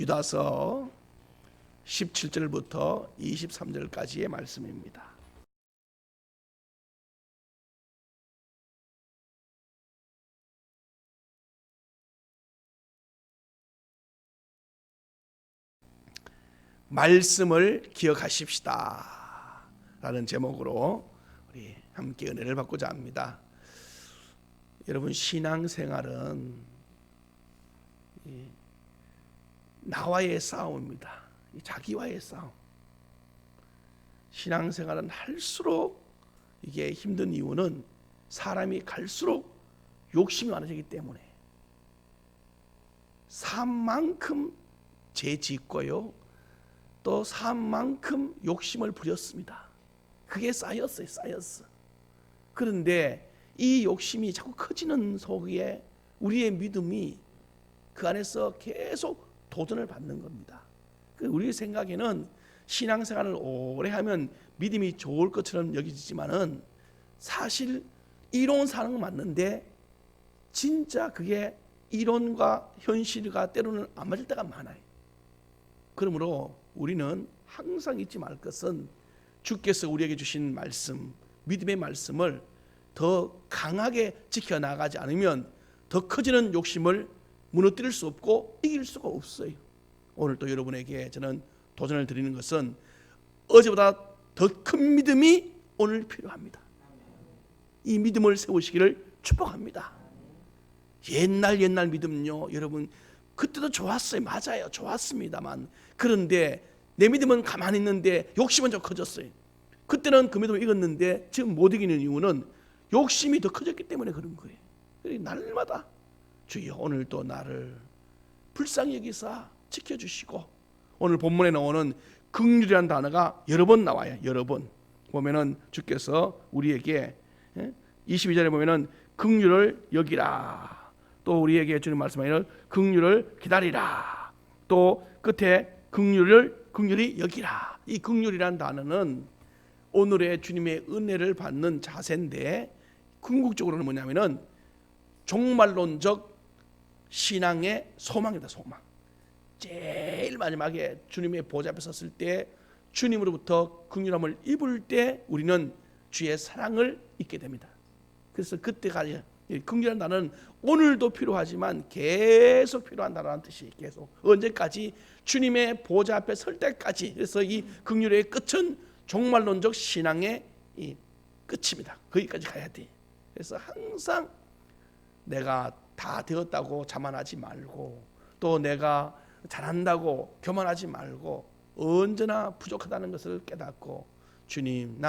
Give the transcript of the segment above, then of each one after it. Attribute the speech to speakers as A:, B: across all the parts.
A: 유다서 17절부터 23절까지의 말씀입니다. 말씀을 기억하십시다 라는 제목으로 우리 함께 은혜를 받고자 합니다. 여러분, 신앙생활은 나와의 싸움입니다. 자기와의 싸움. 신앙생활은 할수록 이게 힘든 이유는 사람이 갈수록 욕심이 많아지기 때문에 삶만큼 죄 짓고요, 또 삶만큼 욕심을 부렸습니다. 그게 쌓였어요. 그런데 이 욕심이 자꾸 커지는 속에 우리의 믿음이 그 안에서 계속 도전을 받는 겁니다. 우리 생각에는 신앙생활을 오래 하면 믿음이 좋을 것처럼 여기지만은 사실 이론 사는 건 맞는데 진짜 그게 이론과 현실과 때로는 안 맞을 때가 많아요. 그러므로 우리는 항상 잊지 말 것은 주께서 우리에게 주신 말씀, 믿음의 말씀을 더 강하게 지켜나가지 않으면 더 커지는 욕심을 무너뜨릴 수 없고 이길 수가 없어요. 오늘 또 여러분에게 저는 도전을 드리는 것은 어제보다 더 큰 믿음이 오늘 필요합니다. 이 믿음을 세우시기를 축복합니다. 옛날 믿음요, 여러분 그때도 좋았어요. 맞아요. 좋았습니다만 그런데 내 믿음은 가만히 있는데 욕심은 좀 커졌어요. 그때는 그 믿음을 이겼는데 지금 못 이기는 이유는 욕심이 더 커졌기 때문에 그런 거예요. 날마다 주여 오늘도 나를 불쌍히 여기사 지켜주시고, 오늘 본문에 나오는 긍휼이라는 단어가 여러 번 나와요. 여러 번 보면은 주께서 우리에게 22절에 보면은 긍휼을 여기라, 또 우리에게 주는 말씀하기를 긍휼을 기다리라, 또 끝에 긍휼이 여기라. 이 긍휼이라는 단어는 오늘의 주님의 은혜를 받는 자세인데 궁극적으로는 뭐냐면은 종말론적 신앙의 소망이다. 소망. 제일 마지막에 주님의 보좌 앞에 섰을 때 주님으로부터 긍휼함을 입을 때 우리는 주의 사랑을 잊게 됩니다. 그래서 그때까지 긍휼한 단어는 오늘도 필요하지만 계속 필요한 단어라는 뜻이, 계속 언제까지? 주님의 보좌 앞에 설 때까지. 그래서 이 긍휼의 끝은 종말론적 신앙의 이 끝입니다. 거기까지 가야 돼. 그래서 항상 내가 다 되었다고 자만하지 말고, 또 내가 잘한다고 교만하지 말고 언제나 부족하다는 것을 깨닫고, 주님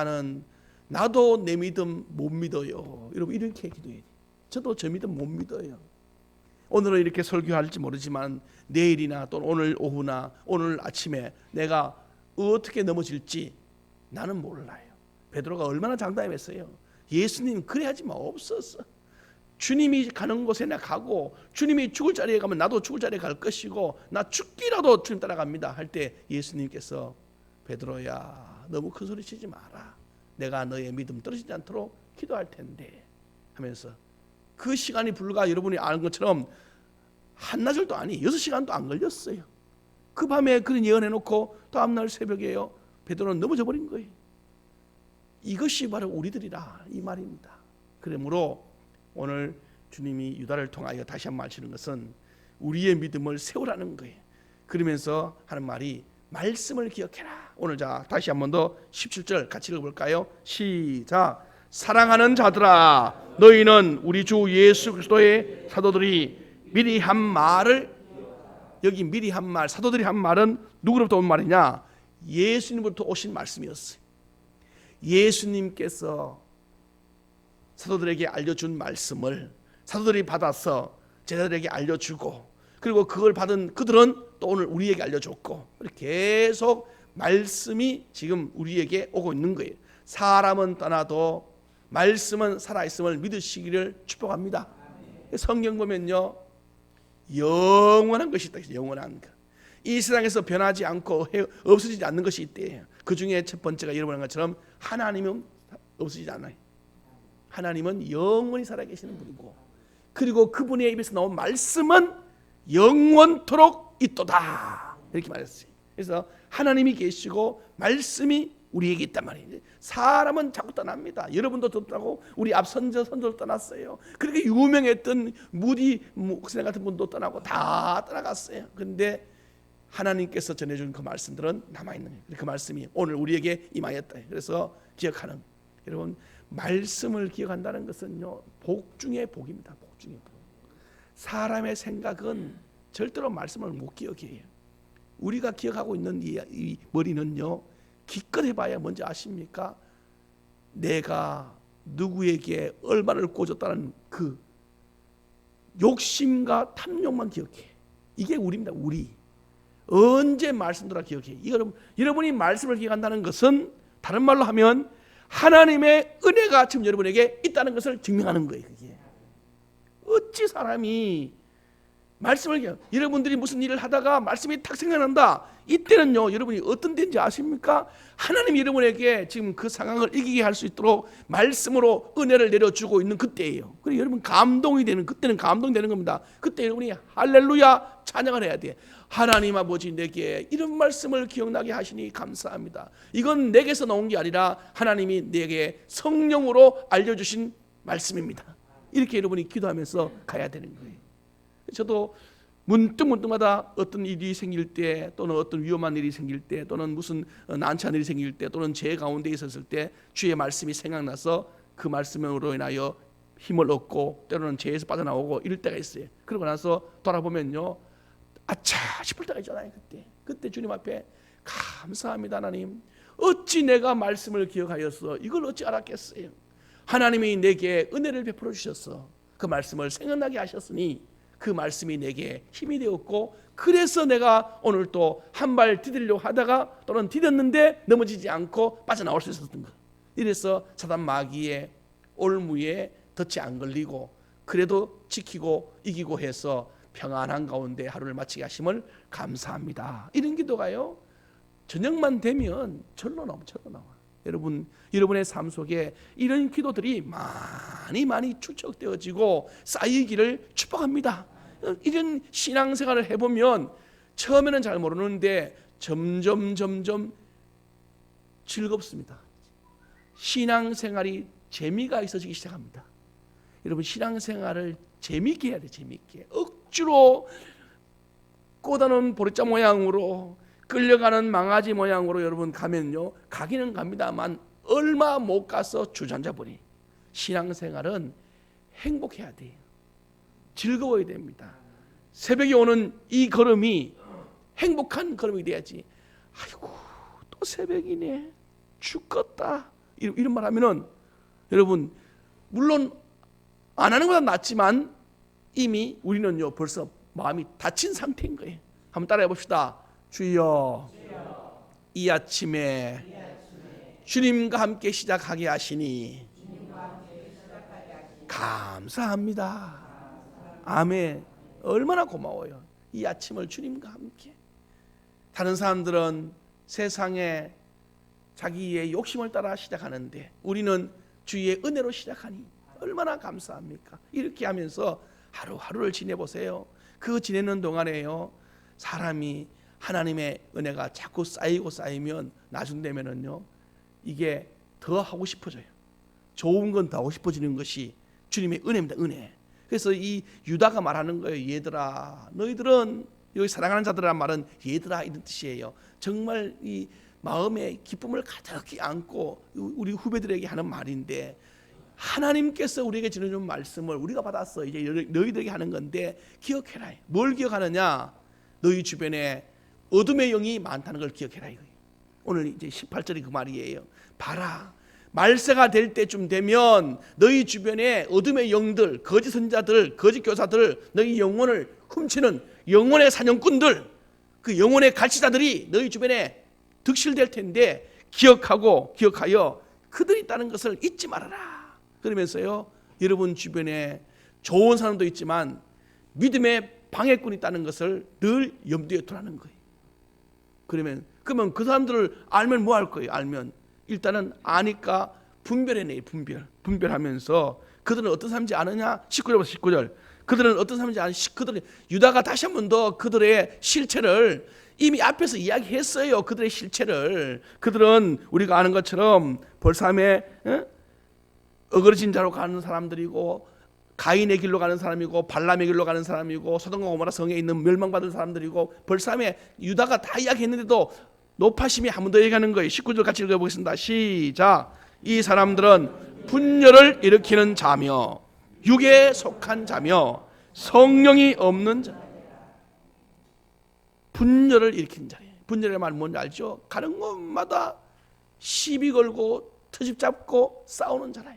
A: 나도 내 믿음 못 믿어요. 여러분 이렇게 기도해야 돼요. 저도 저 믿음 못 믿어요. 오늘은 이렇게 설교할지 모르지만 내일이나 또 오늘 오후나 오늘 아침에 내가 어떻게 넘어질지 나는 몰라요. 베드로가 얼마나 장담했어요. 예수님 그래야지 없었어. 주님이 가는 곳에 나 가고, 주님이 죽을 자리에 가면 나도 죽을 자리에 갈 것이고, 나 죽기라도 주님 따라갑니다 할 때 예수님께서 베드로야 너무 큰 소리 치지 마라. 내가 너의 믿음 떨어지지 않도록 기도할 텐데 하면서, 그 시간이 불과 여러분이 아는 것처럼 한나절도 아니 6시간도 안 걸렸어요. 그 밤에 그런 예언해놓고 다음날 새벽에요 베드로는 넘어져 버린 거예요. 이것이 바로 우리들이라 이 말입니다. 그러므로 오늘 주님이 유다를 통하여 다시 한번 말씀하시는 것은 우리의 믿음을 세우라는 거예요. 그러면서 하는 말이 말씀을 기억해라. 오늘 자 다시 한번 더 17절 같이 읽어볼까요? 시작. 사랑하는 자들아, 너희는 우리 주 예수 그리스도의 사도들이 미리 한 말을, 여기 미리 한 말, 사도들이 한 말은 누구로부터 온 말이냐? 예수님부터 오신 말씀이었어요. 예수님께서 사도들에게 알려준 말씀을 사도들이 받아서 제자들에게 알려주고, 그리고 그걸 받은 그들은 또 오늘 우리에게 알려줬고, 계속 말씀이 지금 우리에게 오고 있는 거예요. 사람은 떠나도 말씀은 살아있음을 믿으시기를 축복합니다. 성경 보면요 영원한 것이 있다. 영원한 것. 이 세상에서 변하지 않고 없어지지 않는 것이 있대요. 그 중에 첫 번째가 여러분 것처럼 하나님은 없어지지 않아요. 하나님은 영원히 살아계시는 분이고, 그리고 그분의 입에서 나온 말씀은 영원토록 있도다 이렇게 말했어요. 그래서 하나님이 계시고 말씀이 우리에게 있단 말이에요. 사람은 자꾸 떠납니다. 여러분도 떠나고 우리 앞 선조도 떠났어요. 그렇게 유명했던 무디 목사님 같은 분도 떠나고 다 떠나갔어요. 그런데 하나님께서 전해준 그 말씀들은 남아있는 거예요. 그 말씀이 오늘 우리에게 임하였다. 그래서 기억하는, 여러분 말씀을 기억한다는 것은요 복 중에 복입니다. 복 중에 복. 사람의 생각은 절대로 말씀을 못 기억해요. 우리가 기억하고 있는 이 머리는요 기껏 해봐야 뭔지 아십니까? 내가 누구에게 얼마를 꽂았다는 그 욕심과 탐욕만 기억해. 이게 우리입니다. 우리 언제 말씀 들어 기억해. 여러분이 말씀을 기억한다는 것은 다른 말로 하면 하나님의 은혜가 지금 여러분에게 있다는 것을 증명하는 거예요. 그게 어찌 사람이 말씀을 기억, 여러분들이 무슨 일을 하다가 말씀이 탁 생각난다. 이때는요 여러분이 어떤 때인지 아십니까? 하나님이 여러분에게 지금 그 상황을 이기게 할 수 있도록 말씀으로 은혜를 내려주고 있는 그때예요. 그리고 여러분 감동이 되는, 그때는 감동이 되는 겁니다. 그때 여러분이 할렐루야 찬양을 해야 돼. 하나님 아버지 내게 이런 말씀을 기억나게 하시니 감사합니다. 이건 내게서 나온 게 아니라 하나님이 내게 성령으로 알려주신 말씀입니다. 이렇게 여러분이 기도하면서 가야 되는 거예요. 저도 문득문득마다 어떤 일이 생길 때, 또는 어떤 위험한 일이 생길 때, 또는 무슨 난처한 일이 생길 때, 또는 죄 가운데 있었을 때 주의 말씀이 생각나서 그 말씀으로 인하여 힘을 얻고 때로는 죄에서 빠져나오고 이럴 때가 있어요. 그러고 나서 돌아보면요 아차 싶을 때가 있잖아요. 그때 주님 앞에 감사합니다. 하나님 어찌 내가 말씀을 기억하였어. 이걸 어찌 알았겠어요. 하나님이 내게 은혜를 베풀어 주셨어. 그 말씀을 생각나게 하셨으니 그 말씀이 내게 힘이 되었고, 그래서 내가 오늘 또 한 발 디디려고 하다가 또는 디뎠는데 넘어지지 않고 빠져나올 수 있었던 것. 이래서 사단 마귀의 올무에 덫이 안 걸리고 그래도 지키고 이기고 해서 평안한 가운데 하루를 마치게 하심을 감사합니다. 이런 기도가요 저녁만 되면 절로 나와. 여러분의 삶 속에 이런 기도들이 많이 축적되어지고 쌓이기를 축복합니다. 이런 신앙생활을 해보면 처음에는 잘 모르는데 점점 즐겁습니다. 신앙생활이 재미가 있어지기 시작합니다. 여러분 신앙생활을 재미있게 해야 돼. 재미있게. 억지로 꼬다는 보리자 모양으로 끌려가는 망아지 모양으로 여러분 가면요 가기는 갑니다만 얼마 못 가서 주저앉아 버리. 신앙생활은 행복해야 돼요. 즐거워야 됩니다. 새벽에 오는 이 걸음이 행복한 걸음이 돼야지. 아이고 또 새벽이네 죽겠다 이런 말 하면은 여러분 물론 안 하는 것보다 낫지만 이미 우리는요 벌써 마음이 다친 상태인 거예요. 한번 따라해 봅시다. 주여 이 아침에 주님과 함께 시작하게 하시니 감사합니다. 아멘. 얼마나 고마워요. 이 아침을 주님과 함께. 다른 사람들은 세상에 자기의 욕심을 따라 시작하는데 우리는 주의 은혜로 시작하니 얼마나 감사합니까? 이렇게 하면서 하루하루를 지내보세요. 그 지내는 동안에요 사람이 하나님의 은혜가 자꾸 쌓이면 나중 되면은요 이게 더 하고 싶어져요. 좋은 건 더 하고 싶어지는 것이 주님의 은혜입니다. 은혜. 그래서 이 유다가 말하는 거예요. 얘들아 너희들은, 여기 사랑하는 자들이란 말은 얘들아 이런 뜻이에요. 정말 이 마음에 기쁨을 가득히 안고 우리 후배들에게 하는 말인데 하나님께서 우리에게 주는 말씀을 우리가 받았어. 이제 너희들에게 하는 건데 기억해라. 뭘 기억하느냐? 너희 주변에 어둠의 영이 많다는 걸 기억해라 이거예요. 오늘 이제 18절이 그 말이에요. 봐라. 말세가 될 때쯤 되면 너희 주변에 어둠의 영들, 거짓 선자들, 거짓 교사들, 너희 영혼을 훔치는 영혼의 사냥꾼들, 그 영혼의 갈취자들이 너희 주변에 득실될 텐데 기억하여 그들이 있다는 것을 잊지 말아라. 그러면서요 여러분 주변에 좋은 사람도 있지만 믿음의 방해꾼이 있다는 것을 늘 염두에 두라는 거예요. 그러면 그 사람들을 알면 뭐 할 거예요? 알면 일단은 아니까 분별해내요. 분별하면서 그들은 어떤 사람인지 아느냐? 19절 그들은 어떤 사람인지 아니, 그들은 유다가 다시 한 번 더 그들의 실체를 이미 앞에서 이야기했어요. 그들의 실체를. 그들은 우리가 아는 것처럼 벌삼에 어그러진 자로 가는 사람들이고, 가인의 길로 가는 사람이고, 발람의 길로 가는 사람이고, 소돔과 고모라 성에 있는 멸망받은 사람들이고, 벌삼에 유다가 다 이야기했는데도 노파심이 한 번 더 얘기하는 거예요. 19절 같이 읽어보겠습니다. 시작. 이 사람들은 분열을 일으키는 자며 육에 속한 자며 성령이 없는 자. 분열을 일으키는 자예요. 분열의 말 뭔지 알죠? 가는 곳마다 시비 걸고 트집 잡고 싸우는 자라.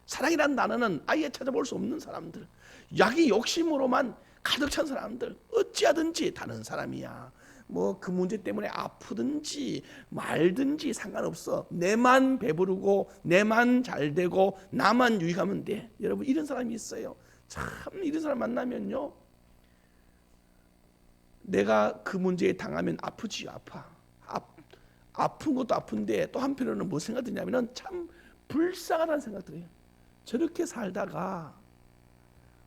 A: 사랑이란 단어는 아예 찾아볼 수 없는 사람들, 자기 욕심으로만 가득 찬 사람들, 어찌하든지 다른 사람이야 뭐 그 문제 때문에 아프든지 말든지 상관없어. 내만 배부르고 내만 잘되고 나만 유익하면 돼. 여러분, 이런 사람이 있어요. 참, 이런 사람 만나면요, 내가 그 문제에 당하면 아프지요. 아픈 것도 아픈데 또 한편으로는 뭐 생각 드냐면은 참 불쌍하다는 생각 들어요. 저렇게 살다가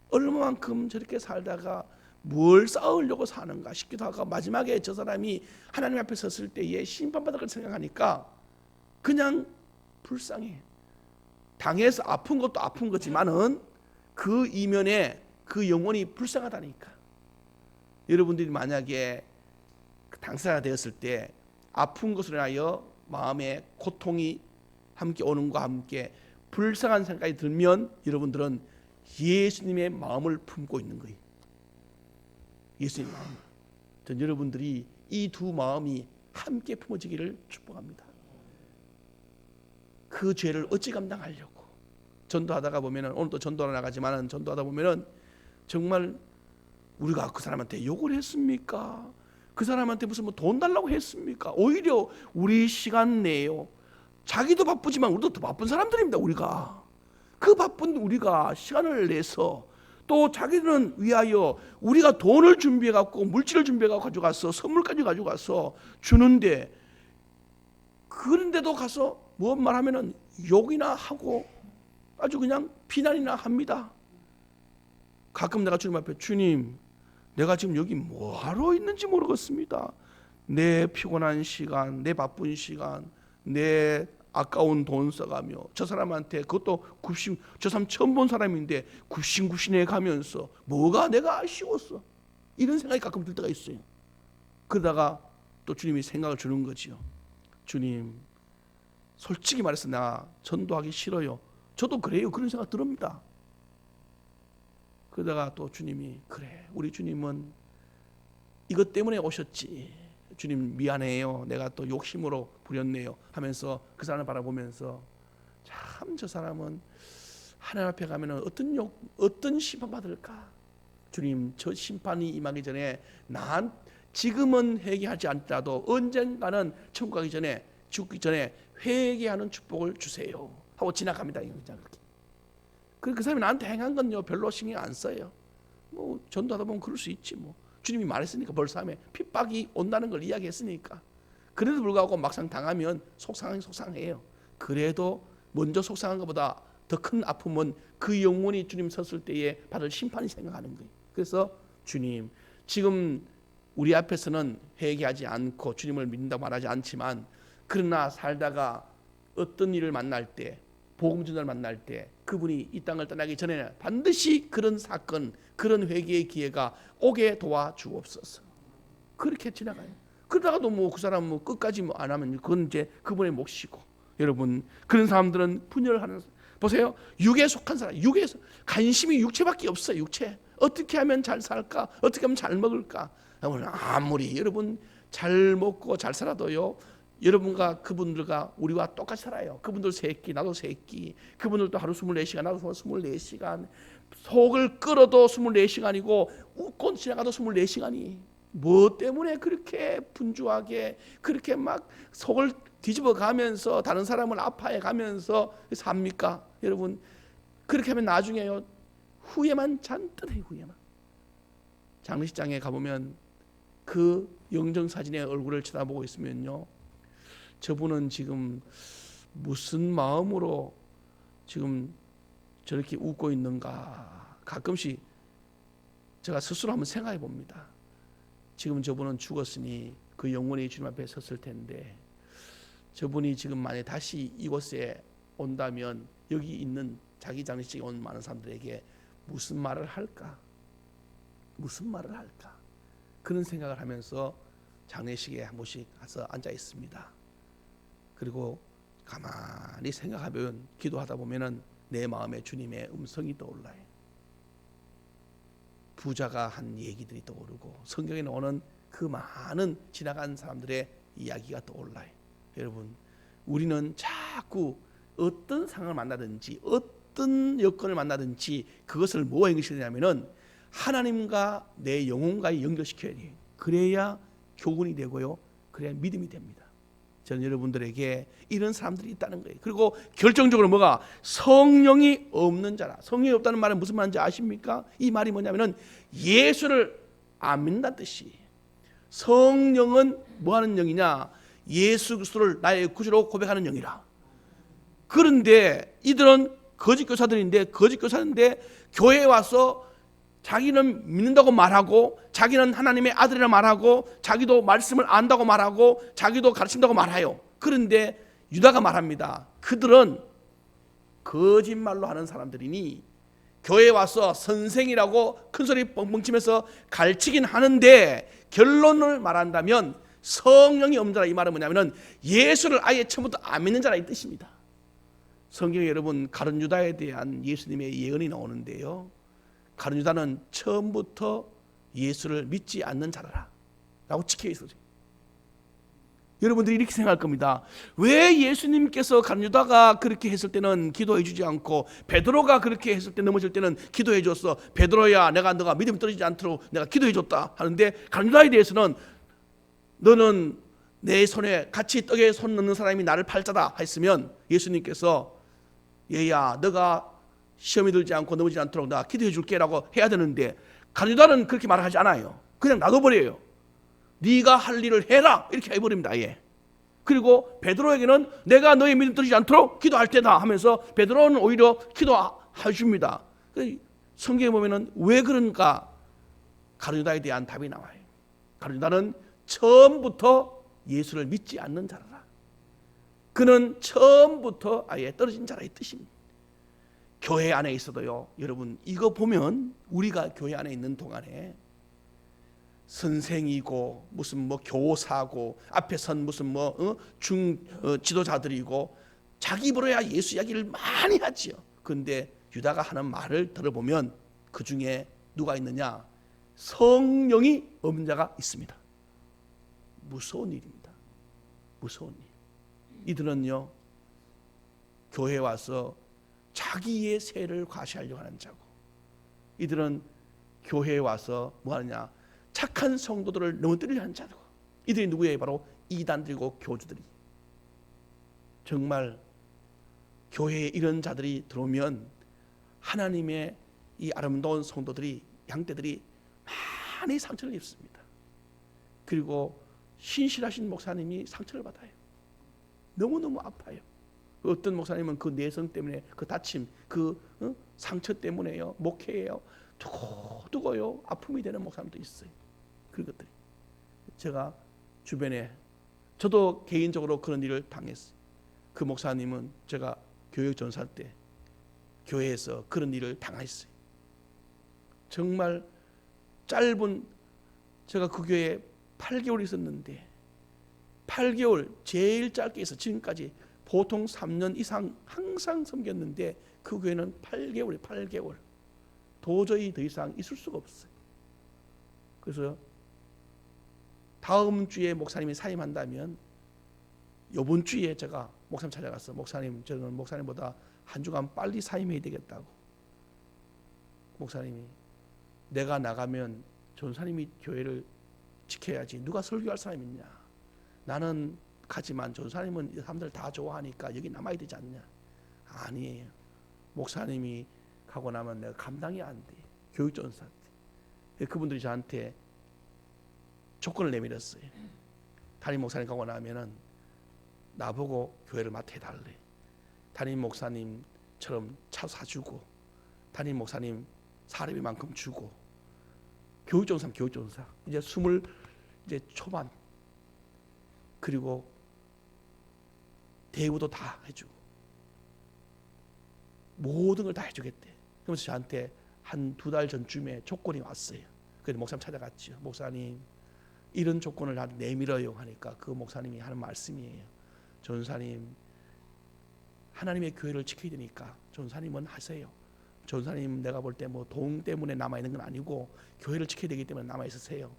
A: 얼마만큼 저렇게 살다가 뭘 쌓으려고 사는가 싶기도 하고, 마지막에 저 사람이 하나님 앞에 섰을 때에 심판받을 걸 생각하니까 그냥 불쌍해. 당해서 아픈 것도 아픈 거지만은 그 이면에 그 영혼이 불쌍하다니까. 여러분들이 만약에 당사자가 되었을 때 아픈 것으로 인하여 마음에 고통이 함께 오는 것과 함께 불쌍한 생각이 들면 여러분들은 예수님의 마음을 품고 있는 거예요. 예수님의 마음. 전 여러분들이 이 두 마음이 함께 품어지기를 축복합니다. 그 죄를 어찌 감당하려고 전도하다가 보면은, 오늘도 전도하러 나가지만은 전도하다 보면은 정말 우리가 그 사람한테 욕을 했습니까? 그 사람한테 무슨 뭐 돈 달라고 했습니까? 오히려 우리 시간 내요. 자기도 바쁘지만 우리도 더 바쁜 사람들입니다. 우리가 그 바쁜 우리가 시간을 내서 또 자기는 위하여 우리가 돈을 준비해 갖고 물질을 준비해 갖고 가져가서 선물까지 가져가서 주는데, 그런데도 가서 무슨 말하면은 욕이나 하고 아주 그냥 비난이나 합니다. 가끔 내가 주님 앞에, 주님, 내가 지금 여기 뭐하러 있는지 모르겠습니다. 내 피곤한 시간, 내 바쁜 시간, 내 아까운 돈 써가며 저 사람한테, 그것도 저 사람 처음 본 사람인데 굽신굽신해 가면서 뭐가 내가 아쉬웠어, 이런 생각이 가끔 들 때가 있어요. 그러다가 또 주님이 생각을 주는 거지요. 주님, 솔직히 말해서 나 전도하기 싫어요. 저도 그래요. 그런 생각 듭니다. 그러다가 또 주님이, 그래, 우리 주님은 이것 때문에 오셨지. 주님 미안해요. 내가 또 욕심으로 부렸네요 하면서 그 사람을 바라보면서, 참 저 사람은 하나님 앞에 가면은 어떤 심판 받을까? 주님, 저 심판이 임하기 전에 지금은 회개하지 않더라도 언젠가는 천국 가기 전에, 죽기 전에 회개하는 축복을 주세요 하고 지나갑니다. 그 사람이 나한테 행한 건요 별로 신경 안 써요. 뭐 전도하다 보면 그럴 수 있지 뭐. 주님이 말했으니까, 벌삼에 핍박이 온다는 걸 이야기했으니까. 그래도 불구하고 막상 당하면 속상해요. 그래도 먼저 속상한 것보다 더 큰 아픔은 그 영혼이 주님 섰을 때에 받을 심판이 생각하는 거예요. 그래서 주님, 지금 우리 앞에서는 회개하지 않고 주님을 믿는다고 말하지 않지만, 그러나 살다가 어떤 일을 만날 때, 복음 전도를 만날 때 그분이 이 땅을 떠나기 전에 반드시 그런 사건, 그런 회개의 기회가 오게 도와주옵소서. 그렇게 지나가요. 그러다가도 뭐 그 사람 뭐 끝까지 뭐 안 하면 그건 이제 그분의 몫이고. 여러분, 그런 사람들은 분열하는, 보세요, 육에 속한 사람, 육에서 관심이 육체밖에 없어요. 육체. 어떻게 하면 잘 살까? 어떻게 하면 잘 먹을까? 아무리 여러분 잘 먹고 잘 살아도요, 여러분과 그분들과 우리와 똑같이 살아요. 그분들 3끼, 나도 3끼. 그분들도 하루 24시간, 나도 24시간. 속을 끓어도 24시간이고 웃고 지나가도 24시간이. 뭐 때문에 그렇게 분주하게, 그렇게 막 속을 뒤집어 가면서 다른 사람을 아파해 가면서 삽니까? 여러분, 그렇게 하면 나중에요, 후회만 잔뜩 해요. 후회만. 장례식장에 가보면 그 영정사진의 얼굴을 쳐다보고 있으면요, 저분은 지금 무슨 마음으로 지금 저렇게 웃고 있는가. 가끔씩 제가 스스로 한번 생각해 봅니다. 지금 저분은 죽었으니 그 영혼이 주님 앞에 섰을 텐데, 저분이 지금 만약 다시 이곳에 온다면 여기 있는 자기 장례식에 온 많은 사람들에게 무슨 말을 할까? 무슨 말을 할까? 그런 생각을 하면서 장례식에 한 번씩 가서 앉아 있습니다. 그리고 가만히 생각하면, 기도하다 보면은 내 마음에 주님의 음성이 떠올라요. 부자가 한 얘기들이 떠오르고 성경에 나오는 그 많은 지나간 사람들의 이야기가 떠올라요. 여러분, 우리는 자꾸 어떤 상황을 만나든지 어떤 여건을 만나든지 그것을 뭐와 연결시키냐면은 하나님과 내 영혼과의 연결시켜야 돼요. 그래야 교훈이 되고요, 그래야 믿음이 됩니다. 저는 여러분들에게 이런 사람들이 있다는 거예요. 그리고 결정적으로 뭐가? 성령이 없는 자라. 성령이 없다는 말은 무슨 말인지 아십니까? 이 말이 뭐냐면은 예수를 안 믿는다는 뜻이에요. 성령은 뭐 하는 영이냐? 예수 그리스도를 나의 구주로 고백하는 영이라. 그런데 이들은 거짓 교사들인데, 교회에 와서 자기는 믿는다고 말하고, 자기는 하나님의 아들이라 말하고, 자기도 말씀을 안다고 말하고, 자기도 가르친다고 말해요. 그런데 유다가 말합니다. 그들은 거짓말로 하는 사람들이니 교회에 와서 선생이라고 큰소리 뻥뻥 치면서 가르치긴 하는데, 결론을 말한다면 성령이 없는 자라. 이 말은 뭐냐면 예수를 아예 처음부터 안 믿는 자라 이 뜻입니다. 성경에 여러분 가룟 유다에 대한 예수님의 예언이 나오는데요, 가룟 유다는 처음부터 예수를 믿지 않는 자라 라고 찍혀 있어요. 여러분들이 이렇게 생각할 겁니다. 왜 예수님께서 가룟 유다가 그렇게 했을 때는 기도해 주지 않고 베드로가 그렇게 했을 때 넘어질 때는 기도해 줬어. 베드로야, 너가 믿음 떨어지지 않도록 내가 기도해 줬다 하는데, 가룟 유다에 대해서는 너는 내 손에 같이 떡에 손 넣는 사람이 나를 팔자다 했으면 예수님께서 얘야, 너가 시험이 들지 않고 넘어지지 않도록 나 기도해 줄게라고 해야 되는데, 가룟 유다는 그렇게 말하지 않아요. 그냥 놔둬버려요. 네가 할 일을 해라 이렇게 해버립니다. 예. 그리고 베드로에게는 내가 너의 믿음 떨어지지 않도록 기도할 테다 하면서 베드로는 오히려 기도해 줍니다. 성경에 보면은 왜 그런가? 가룟 유다에 대한 답이 나와요. 가룟 유다는 처음부터 예수를 믿지 않는 자라. 그는 처음부터 아예 떨어진 자라의 뜻입니다. 교회 안에 있어도요, 여러분 이거 보면 우리가 교회 안에 있는 동안에 선생이고 무슨 뭐 교사고 앞에 선 무슨 뭐 지도자들이고 자기 입으로야 예수 이야기를 많이 하지요. 그런데 유다가 하는 말을 들어보면 그 중에 누가 있느냐? 성령이 없는 자가 있습니다. 무서운 일입니다. 무서운 일. 이들은요, 교회에 와서 자기의 세를 과시하려고 하는 자고, 이들은 교회에 와서 뭐 하느냐? 착한 성도들을 넘어뜨리려 하는 자고, 이들이 누구예요? 바로 이단들이고 교주들이. 정말 교회에 이런 자들이 들어오면 하나님의 이 아름다운 성도들이, 양떼들이 많이 상처를 입습니다. 그리고 신실하신 목사님이 상처를 받아요. 너무너무 아파요. 어떤 목사님은 그 내성 때문에, 그 다침, 그 상처 때문에요, 목회예요, 두고두고요 아픔이 되는 목사님도 있어요. 그런 것들이 제가 주변에, 저도 개인적으로 그런 일을 당했어요. 그 목사님은 제가 교육 전사 때 교회에서 그런 일을 당했어요. 정말 짧은, 제가 그 교회에 8개월 있었는데 8개월 제일 짧게 해서 지금까지 보통 3년 이상 항상 섬겼는데 그 교회는 8개월 도저히 더 이상 있을 수가 없어요. 그래서 다음 주에 목사님이 사임한다면 이번 주에 제가 목사님 찾아가서, 목사님 저는 목사님보다 한 주간 빨리 사임해야 되겠다고. 목사님이 내가 나가면 전사님이 교회를 지켜야지 누가 설교할 사람이 있냐, 나는 가지만 전사님은 이 사람들 다 좋아하니까 여기 남아야 되지 않냐. 아니에요. 목사님이 가고 나면 내가 감당이 안 돼. 교육전사 때 그분들이 저한테 조건을 내밀었어요. 담임 목사님 가고 나면은 나보고 교회를 맡아달래. 담임 목사님처럼 차 사주고, 담임 목사님 사례비만큼 주고, 교육전사 이제 20 이제 초반. 그리고 대우도 다 해주고 모든 걸 다 해주겠대. 그러면서 저한테 한 2달 전쯤에 조건이 왔어요. 그래서 목사님 찾아갔죠. 목사님 이런 조건을 나한테 내밀어요 하니까 그 목사님이 하는 말씀이에요. 전사님 하나님의 교회를 지켜야 되니까 전사님은 하세요. 전사님 내가 볼 때 뭐 돈 때문에 남아있는 건 아니고 교회를 지켜야 되기 때문에 남아있으세요.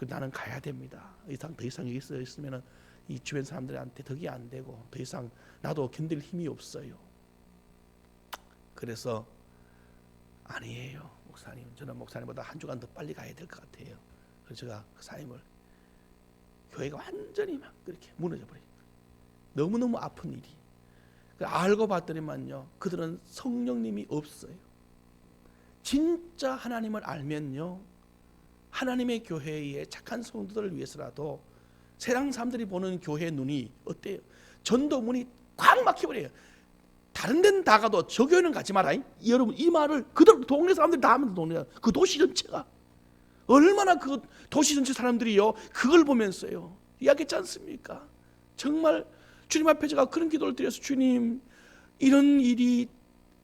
A: 나는 가야 됩니다. 더 이상 여기 있으면 이 주변 사람들한테 덕이 안 되고 더 이상 나도 견딜 힘이 없어요. 그래서 아니에요 목사님, 저는 목사님보다 한 주간 더 빨리 가야 될 것 같아요. 그래서 제가 그 사임을 교회가 완전히 막 그렇게 무너져 버려요. 너무너무 아픈 일이. 알고 봤더니만요 그들은 성령님이 없어요. 진짜 하나님을 알면요 하나님의 교회의 착한 성도들을 위해서라도 세상 사람들이 보는 교회의 눈이 어때요? 전도문이 꽉 막혀버려요. 다른 데는 다 가도 저 교회는 가지 마라. 여러분 이 말을 그대로 동네 사람들이 다 하면 동네 그 도시 전체가 얼마나 그 도시 전체 사람들이요 그걸 보면서요 이야기했지 않습니까? 정말 주님 앞에 제가 그런 기도를 드려서 주님 이런 일이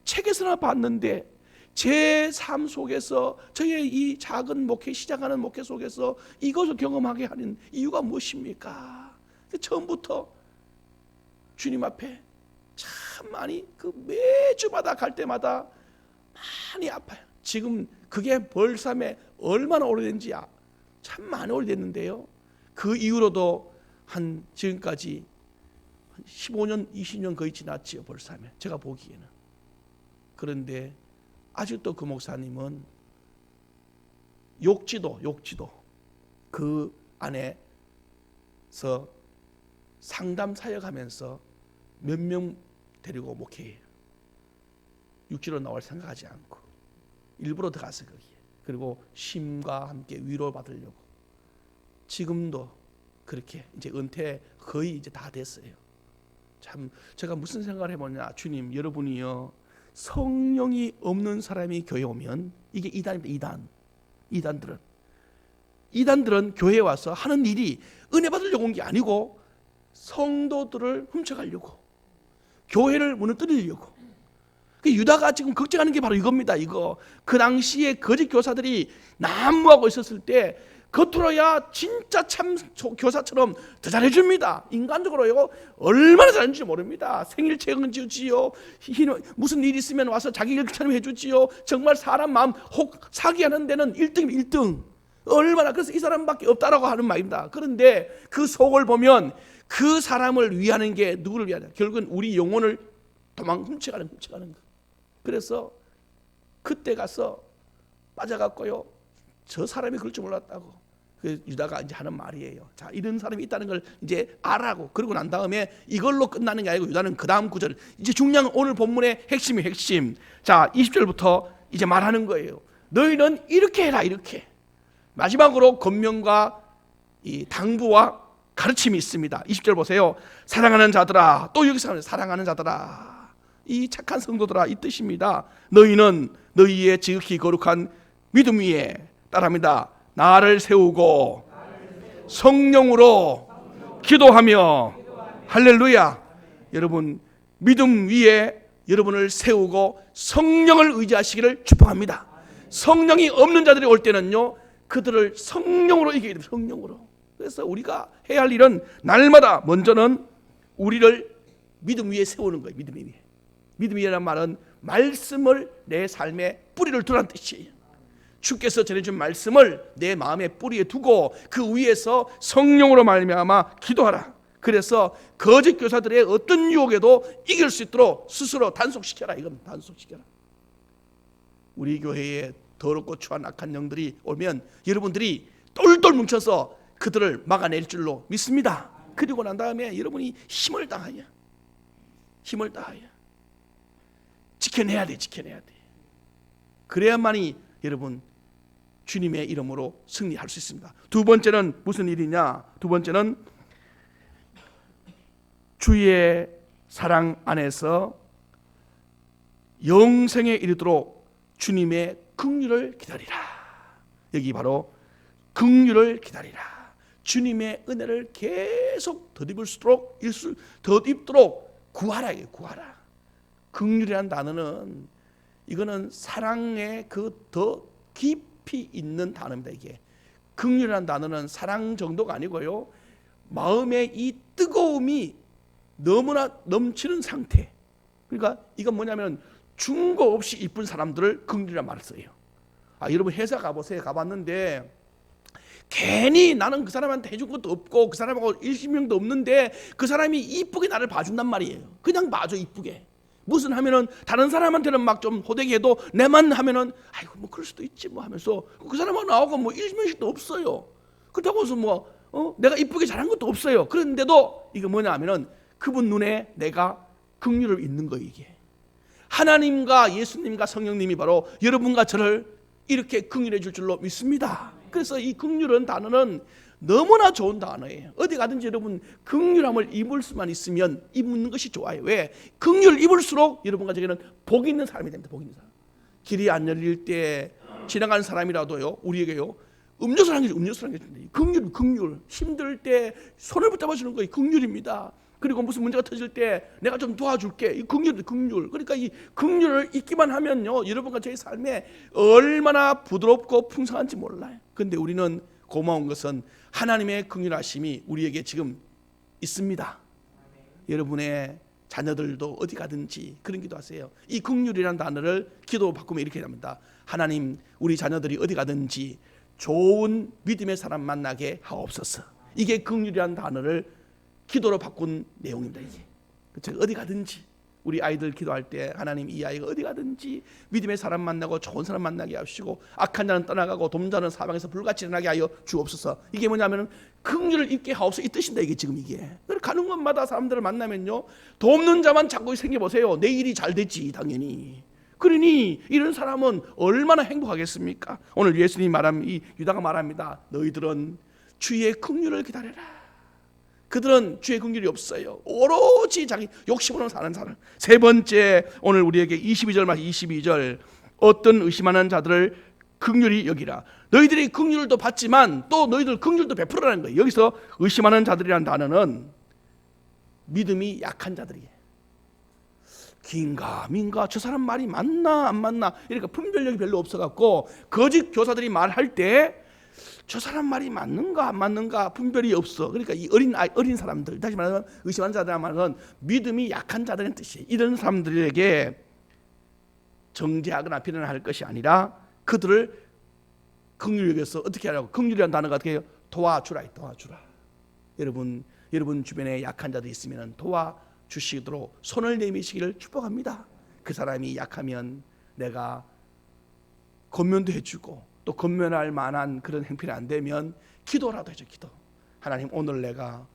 A: 책에서나 봤는데 제 삶 속에서 저의 이 작은 목회 시작하는 목회 속에서 이것을 경험하게 하는 이유가 무엇입니까? 처음부터 주님 앞에 참 많이 그 매주마다 갈 때마다 많이 아파요. 지금 그게 벌삼에 얼마나 오래된지 참 많이 오래됐는데요. 그 이후로도 한 지금까지 한 15년 20년 거의 지났지요. 벌삼에 제가 보기에는. 그런데 아직도 그 목사님은 욕지도 그 안에서 상담 사역하면서 몇 명 데리고 목회해요. 육지로 나올 생각하지 않고 일부러 들어가서 거기에. 그리고 심과 함께 위로받으려고. 지금도 그렇게 이제 은퇴 거의 이제 다 됐어요. 참 제가 무슨 생각을 해보냐, 주님 여러분이요 성령이 없는 사람이 교회 오면 이게 이단입니다. 이단들은 교회에 와서 하는 일이 은혜 받으려고 온 게 아니고 성도들을 훔쳐가려고, 교회를 무너뜨리려고. 유다가 지금 걱정하는 게 바로 이겁니다. 이거 그 당시에 거짓 교사들이 난무하고 있었을 때 겉으로야 진짜 참 교사처럼 더 잘해줍니다. 인간적으로요 얼마나 잘해주는지 모릅니다. 생일 책은 지지요, 무슨 일 있으면 와서 자기 일처럼 해주지요. 정말 사람 마음 혹 사기 하는 데는 1등 얼마나. 그래서 이 사람밖에 없다라고 하는 말입니다. 그런데 그 속을 보면 그 사람을 위하는 게 누구를 위하냐, 결국은 우리 영혼을 훔쳐가는 거. 그래서 그때 가서 빠져갖고요 저 사람이 그럴 줄 몰랐다고. 그 유다가 이제 하는 말이에요. 자, 이런 사람이 있다는 걸 이제 알아고, 그러고 난 다음에 이걸로 끝나는 게 아니고 유다는 그 다음 구절, 이제 중요한 오늘 본문의 핵심. 자, 20절부터 이제 말하는 거예요. 너희는 이렇게 해라, 이렇게. 마지막으로 권면과 이 당부와 가르침이 있습니다. 20절 보세요. 사랑하는 자들아, 또 여기서 사랑하는 자들아, 이 착한 성도들아, 이 뜻입니다. 너희는 너희의 지극히 거룩한 믿음 위에 따라합니다. 나를 세우고 성령으로 기도하며. 할렐루야. 여러분 믿음 위에 여러분을 세우고 성령을 의지하시기를 축복합니다. 성령이 없는 자들이 올 때는요 그들을 성령으로 이겨야 됩니다. 성령으로. 그래서 우리가 해야 할 일은 날마다 먼저는 우리를 믿음 위에 세우는 거예요. 믿음 위에. 믿음 위에라는 말은 말씀을 내 삶에 뿌리를 두라는 뜻이에요. 주께서 전해준 말씀을 내 마음의 뿌리에 두고 그 위에서 성령으로 말미암아 기도하라. 그래서 거짓 교사들의 어떤 유혹에도 이길 수 있도록 스스로 단속시켜라. 이건 단속시켜라. 우리 교회에 더럽고 추한 악한 영들이 오면 여러분들이 똘똘 뭉쳐서 그들을 막아낼 줄로 믿습니다. 그리고 난 다음에 여러분이 힘을 다하여 지켜내야 돼. 그래야만이 여러분 주님의 이름으로 승리할 수 있습니다. 두 번째는 무슨 일이냐? 두 번째는 주의 사랑 안에서 영생에 이르도록 주님의 긍휼을 기다리라. 여기 바로 긍휼을 기다리라. 주님의 은혜를 계속 덧입을수록 덧입도록 구하라. 구하라. 긍휼이라는 단어는 이거는 사랑의 그 더 깊이 있는 단어입니다. 이게 긍휼이라는 단어는 사랑 정도가 아니고요, 마음의 이 뜨거움이 너무나 넘치는 상태. 그러니까 이건 뭐냐면 중고 없이 이쁜 사람들을 긍휼이란 말을 써요. 여러분 회사 가보세요. 가봤는데 괜히 나는 그 사람한테 해준 것도 없고 그 사람하고 일심명도 없는데 그 사람이 이쁘게 나를 봐준단 말이에요. 그냥 봐줘, 이쁘게. 무슨 하면은 다른 사람한테는 막 좀 호되게 해도 내만 하면은 아이고 뭐 그럴 수도 있지 뭐 하면서 그 사람하고 나하고 뭐 일심명식도 없어요. 그렇다고 해서 내가 이쁘게 잘한 것도 없어요. 그런데도 이거 뭐냐 하면은 그분 눈에 내가 긍휼을 있는 거예요. 이게 하나님과 예수님과 성령님이 바로 여러분과 저를 이렇게 긍휼해 줄 줄로 믿습니다. 그래서 이 긍휼은 단어는 너무나 좋은 단어예요. 어디 가든지 여러분 긍휼함을 입을 수만 있으면 입는 것이 좋아요. 왜? 긍휼을 입을수록 여러분과 저에게는 복 있는 사람이 됩니다. 복 있는 사람. 길이 안 열릴 때 지나가는 사람이라도요, 우리에게요, 음료수라는 게 준다. 긍휼. 힘들 때 손을 붙잡아 주는 거예요. 긍휼입니다. 그리고 무슨 문제가 터질 때 내가 좀 도와줄게. 이 긍휼. 그러니까 이 긍휼을 잊기만 하면요, 여러분과 저의 삶에 얼마나 부드럽고 풍성한지 몰라요. 근데 우리는 고마운 것은 하나님의 긍휼하심이 우리에게 지금 있습니다. 여러분의 자녀들도 어디 가든지 그런 기도하세요. 이 긍휼이라는 단어를 기도 바꾸면 이렇게 합니다. 하나님, 우리 자녀들이 어디 가든지 좋은 믿음의 사람 만나게 하옵소서. 이게 긍휼이라는 단어를 기도로 바꾼 내용입니다. 이게 제가 어디 가든지 우리 아이들 기도할 때 하나님, 이 아이가 어디 가든지 믿음의 사람 만나고 좋은 사람 만나게 하시고 악한 자는 떠나가고 돕자는 사방에서 불같이 일어나게 하여 주옵소서. 이게 뭐냐면은 긍휼을 입게 하옵소서, 이 뜻인다. 이게 지금 이게 가는 곳마다 사람들을 만나면요, 돕는 자만 자꾸 생겨보세요. 내 일이 잘 되지 당연히. 그러니 이런 사람은 얼마나 행복하겠습니까? 오늘 예수님이 이 유다가 말합니다. 너희들은 주의 긍휼을 기다려라. 그들은 주의 긍휼이 없어요. 오로지 자기 욕심으로 사는 사람. 세 번째, 오늘 우리에게 22절 말씀 22절, 어떤 의심하는 자들을 긍휼히 여기라. 너희들이 긍휼도 받지만 또 너희들 긍휼도 베풀어라는 거예요. 여기서 의심하는 자들이라는 단어는 믿음이 약한 자들이에요. 긴가 저 사람 말이 맞나 안 맞나, 그러니까 분별력이 별로 없어갖고 거짓 교사들이 말할 때 저 사람 말이 맞는가 안 맞는가 분별이 없어. 그러니까 이 어린 사람들, 다시 말하면 의심하는 자들이란 말은 믿음이 약한 자들의 뜻이에요. 이런 사람들에게 정죄하거나 비난할 것이 아니라 그들을 긍휼히 여겨서 어떻게 하라고? 긍휼이라는 단어가 어떻게 해요? 도와주라. 여러분 주변에 약한 자들이 있으면 도와주시도록 손을 내미시기를 축복합니다. 그 사람이 약하면 내가 권면도 해주고, 또 권면할 만한 그런 행편이 안 되면 기도라도 해줘. 기도. 하나님, 오늘 내가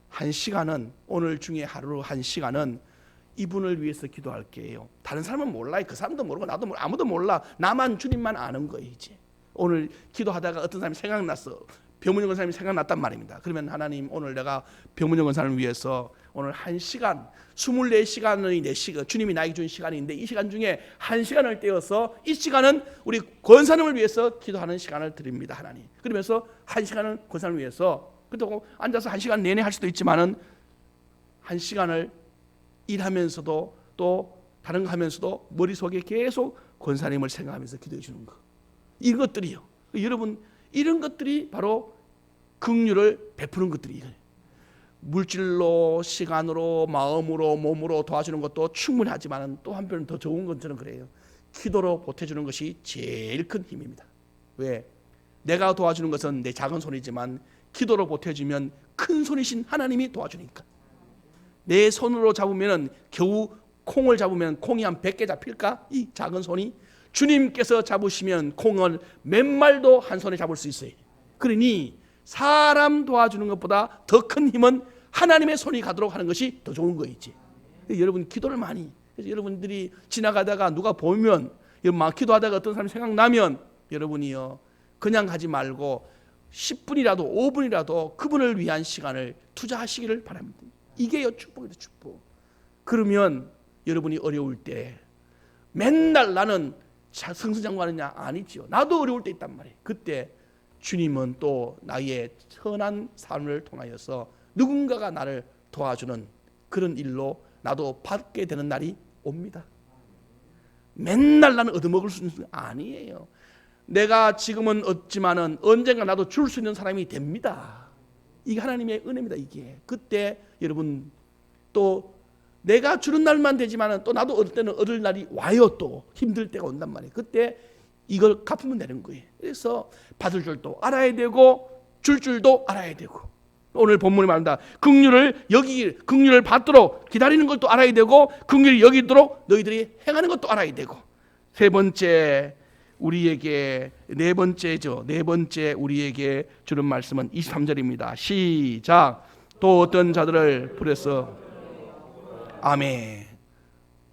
A: 한 시간은, 오늘 중에 하루 한 시간은 이분을 위해서 기도할게요. 다른 사람은 몰라요. 그 사람도 모르고 나도 모르고 아무도 몰라. 나만 주님만 아는 거예요. 이제 오늘 기도하다가 어떤 사람이 생각났어. 병문영 권사님이 생각났단 말입니다. 그러면 하나님, 오늘 내가 병문영 권사님을 위해서 오늘 한 시간, 24시간의 내 시간, 주님이 나에게 준 시간인데 이 시간 중에 한 시간을 떼어서 이 시간은 우리 권사님을 위해서 기도하는 시간을 드립니다. 하나님. 그러면서 한 시간은 권사님을 위해서, 그렇다고 앉아서 한 시간 내내 할 수도 있지만은 한 시간을 일하면서도 또 다른 거 하면서도 머릿속에 계속 권사님을 생각하면서 기도해 주는 거. 이것들이요. 여러분, 이런 것들이 바로 긍휼을 베푸는 것들이에요. 물질로, 시간으로, 마음으로, 몸으로 도와주는 것도 충분하지만 또 한편 더 좋은 건 저는 그래요. 기도로 보태주는 것이 제일 큰 힘입니다. 왜? 내가 도와주는 것은 내 작은 손이지만 기도로 보태주면 큰 손이신 하나님이 도와주니까. 내 손으로 잡으면 겨우 콩을 잡으면 콩이 한 100개 잡힐까? 이 작은 손이. 주님께서 잡으시면 콩을 몇 말도 한 손에 잡을 수 있어요. 그러니 사람 도와주는 것보다 더 큰 힘은 하나님의 손이 가도록 하는 것이 더 좋은 거이지. 여러분 기도를 많이, 그래서 여러분들이 지나가다가 누가 보면, 막 기도하다가 어떤 사람이 생각나면 여러분이요, 그냥 가지 말고 10분이라도 5분이라도 그분을 위한 시간을 투자하시기를 바랍니다. 이게요 축복이다, 축복. 그러면 여러분이 어려울 때 맨날 나는 승승장구하느냐? 아니죠. 나도 어려울 때 있단 말이에요. 그때 주님은 또 나의 선한 삶을 통하여서 누군가가 나를 도와주는 그런 일로 나도 받게 되는 날이 옵니다. 맨날 나는 얻어먹을 수 있는 게 아니에요. 내가 지금은 얻지만은 언젠가 나도 줄 수 있는 사람이 됩니다. 이게 하나님의 은혜입니다. 이게 그때 여러분 또 내가 주는 날만 되지만은 또 나도 얻을 때는 얻을 날이 와요. 또 힘들 때가 온단 말이에요. 그때 이걸 갚으면 되는 거예요. 그래서 받을 줄도 알아야 되고 줄 줄도 알아야 되고, 오늘 본문이 말한다. 긍휼을 받도록 기다리는 것도 알아야 되고 긍휼을 여기도록 너희들이 행하는 것도 알아야 되고, 네 번째 우리에게 주는 말씀은 23절입니다. 시작. 또 어떤 자들을 불에서, 아멘.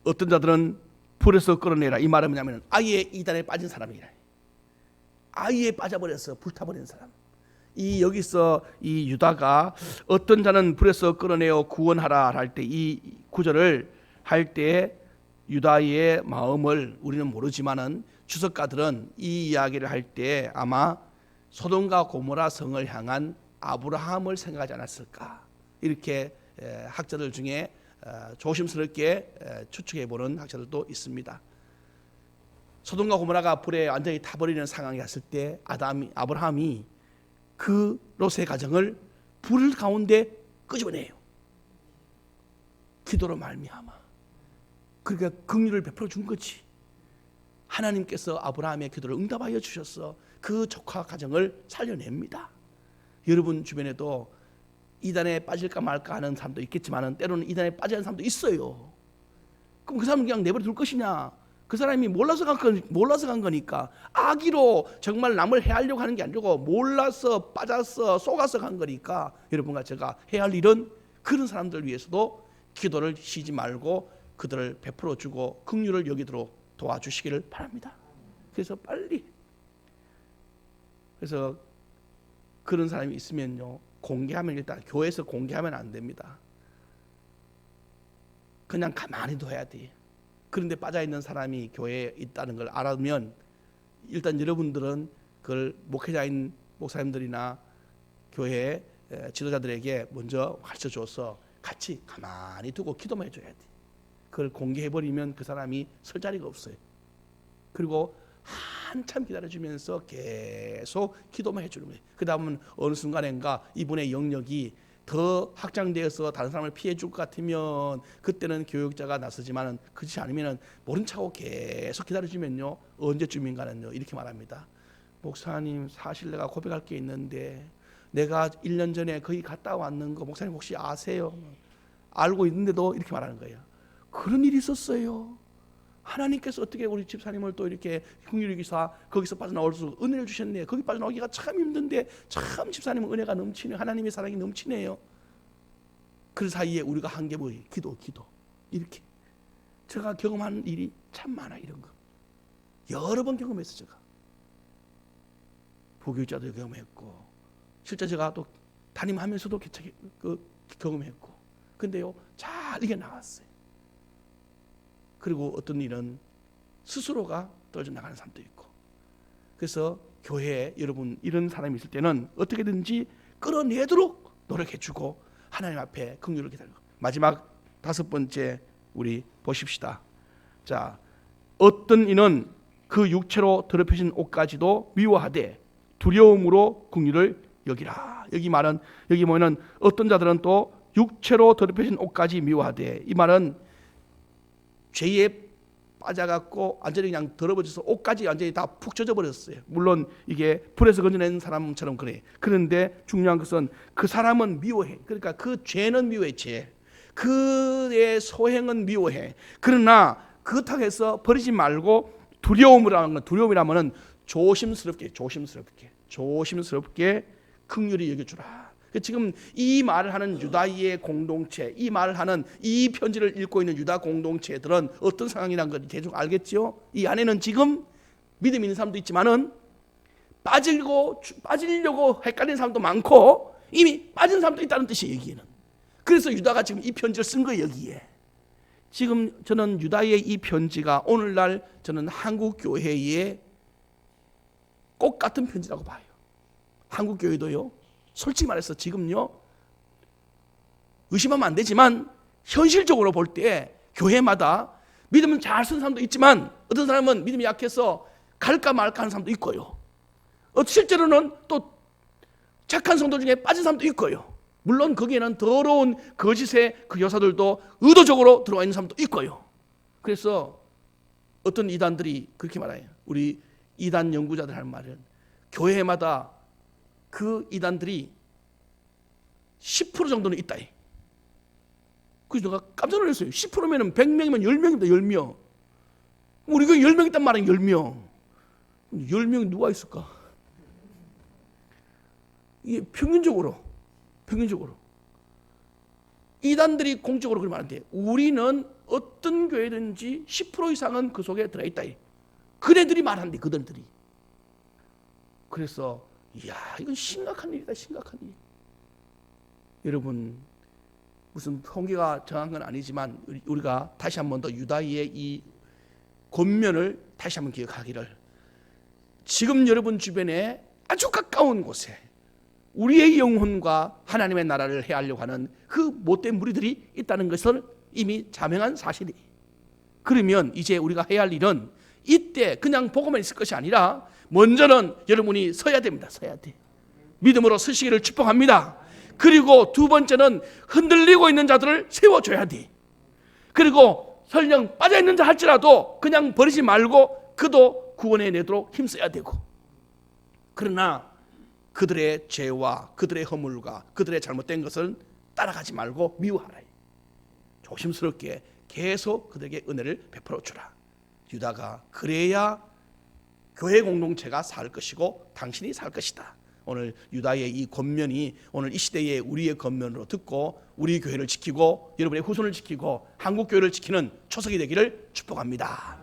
A: 어떤 자들은 불에서 끌어내라. 이 말은 뭐냐면 아예 이단에 빠진 사람이라. 아예 빠져버려서 불타버린 사람. 여기서 이 유다가 어떤 자는 불에서 끌어내어 구원하라 할 때, 이 구절을 할 때 유다의 마음을 우리는 모르지만은 주석가들은 이 이야기를 할 때 아마 소돔과 고모라 성을 향한 아브라함을 생각하지 않았을까, 이렇게 학자들 중에 조심스럽게 추측해 보는 학자들도 있습니다. 소돔과 고모라가 불에 완전히 타버리는 상황이 왔을 때 아브라함이 그 롯의 가정을 불 가운데 끄집어내요. 기도로 말미암아. 그러니까 긍휼을 베풀어 준 거지. 하나님께서 아브라함의 기도를 응답하여 주셔서 그 조카 가정을 살려냅니다. 여러분 주변에도 이단에 빠질까 말까 하는 사람도 있겠지만 때로는 이단에 빠지는 사람도 있어요. 그럼 그 사람은 그냥 내버려 둘 것이냐? 그 사람이 몰라서 간 거니까. 악의로 정말 남을 해하려고 하는 게 아니고 몰라서 빠져서 속아서 간 거니까, 여러분과 제가 해야 할 일은 그런 사람들 위해서도 기도를 쉬지 말고 그들을 베풀어 주고 긍휼을 여기도록 도와주시기를 바랍니다. 그래서 그래서 그런 사람이 있으면요, 공개하면, 일단 교회에서 공개하면 안 됩니다. 그냥 가만히 둬야 돼. 그런데 빠져있는 사람이 교회에 있다는 걸 알아두면 일단 여러분들은 그걸 목회자인 목사님들이나 교회 지도자들에게 먼저 가르쳐줘서 같이 가만히 두고 기도만 해줘야 돼. 그걸 공개해버리면 그 사람이 설 자리가 없어요. 그리고 한참 기다려주면서 계속 기도만 해주는 거예요. 그 다음은 어느 순간인가 이분의 영역이 더 확장되어서 다른 사람을 피해줄 것 같으면 그때는 교육자가 나서지만, 그렇지 않으면 모른 척하고 계속 기다려주면요, 언제쯤인가는요 이렇게 말합니다. 목사님, 사실 내가 고백할 게 있는데 내가 1년 전에 거기 갔다 왔는 거 목사님 혹시 아세요? 알고 있는데도 이렇게 말하는 거예요. 그런 일이 있었어요. 하나님께서 어떻게 우리 집사님을 또 이렇게 긍휼히 여기사 거기서 빠져나올 수 은혜를 주셨네. 거기 빠져나오기가 참 힘든데 참 집사님은 은혜가 넘치네요. 하나님의 사랑이 넘치네요. 그 사이에 우리가 한 게 뭐예요? 기도. 이렇게 제가 경험한 일이 참 많아. 이런 거 여러 번 경험했어. 제가 부교육자도 경험했고 실제 제가 또 담임하면서도 경험했고, 근데요 잘 이겨나갔어요. 그리고 어떤 일은 스스로가 떨어져 나가는 사람도 있고. 그래서 교회에 여러분 이런 사람이 있을 때는 어떻게든지 끌어내도록 노력해주고 하나님 앞에 긍휼을 기다리고. 마지막 5번째 우리 보십시다. 자, 어떤 이는 그 육체로 더럽혀진 옷까지도 미워하되 두려움으로 긍휼을 여기라. 여기 뭐냐면 어떤 자들은 또 육체로 더럽혀진 옷까지 미워하되, 이 말은 죄에 빠져갖고 완전히 그냥 더러워져서 옷까지 완전히 다 푹 젖어 버렸어요. 물론 이게 불에서 건져낸 사람처럼 그래. 그런데 중요한 것은 그 사람은 미워해. 그러니까 그 죄는 미워해. 죄. 그의 소행은 미워해. 그러나 그렇다고 해서 버리지 말고 두려움이라면 조심스럽게 긍휼히 여겨주라. 지금 이 말을 하는 유다의 공동체, 이 말을 하는 이 편지를 읽고 있는 유다 공동체들은 어떤 상황이라는 걸 대충 알겠죠? 이 안에는 지금 믿음 있는 사람도 있지만은 빠지려고 헷갈리는 사람도 많고 이미 빠진 사람도 있다는 뜻이에요, 여기에는. 그래서 유다가 지금 이 편지를 쓴 거예요, 여기에. 지금 저는 유다의 이 편지가 오늘날 저는 한국 교회의 꽃 같은 편지라고 봐요. 한국 교회도요, 솔직히 말해서 지금요, 의심하면 안 되지만 현실적으로 볼 때 교회마다 믿음은 잘 쓰는 사람도 있지만 어떤 사람은 믿음이 약해서 갈까 말까 하는 사람도 있고요. 실제로는 또 착한 성도 중에 빠진 사람도 있고요. 물론 거기에는 더러운 거짓의 그 여사들도 의도적으로 들어와 있는 사람도 있고요. 그래서 어떤 이단들이 그렇게 말해요. 우리 이단 연구자들 하는 말은 교회마다 그 이단들이 10% 정도는 있다. 그래서 내가 깜짝 놀랐어요. 10%면 100명이면 10명입니다. 10명. 우리가 10명 있단 말이에요. 10명. 10명이 누가 있을까? 이게 평균적으로 이단들이 공적으로 그렇게 말하는데 우리는 어떤 교회든지 10% 이상은 그 속에 들어있다. 그네들이 말한대. 그들이. 그래서 이야, 이건 심각한 일이다. 심각한 일. 여러분, 무슨 통계가 정한 건 아니지만 우리가 다시 한 번 더 유다의 이 권면을 다시 한 번 기억하기를, 지금 여러분 주변에 아주 가까운 곳에 우리의 영혼과 하나님의 나라를 해하려고 하는 그 못된 무리들이 있다는 것을 이미 자명한 사실이. 그러면 이제 우리가 해야 할 일은 이때 그냥 보고만 있을 것이 아니라 먼저는 여러분이 서야 됩니다. 서야 돼. 믿음으로 서시기를 축복합니다. 그리고 두 번째는 흔들리고 있는 자들을 세워줘야 돼. 그리고 설령 빠져있는 자 할지라도 그냥 버리지 말고 그도 구원해 내도록 힘써야 되고, 그러나 그들의 죄와 그들의 허물과 그들의 잘못된 것을 따라가지 말고 미워하라. 조심스럽게 계속 그들에게 은혜를 베풀어 주라. 유다가 그래야 교회 공동체가 살 것이고 당신이 살 것이다. 오늘 유다의 이 권면이 오늘 이 시대의 우리의 권면으로 듣고 우리 교회를 지키고 여러분의 후손을 지키고 한국 교회를 지키는 초석이 되기를 축복합니다.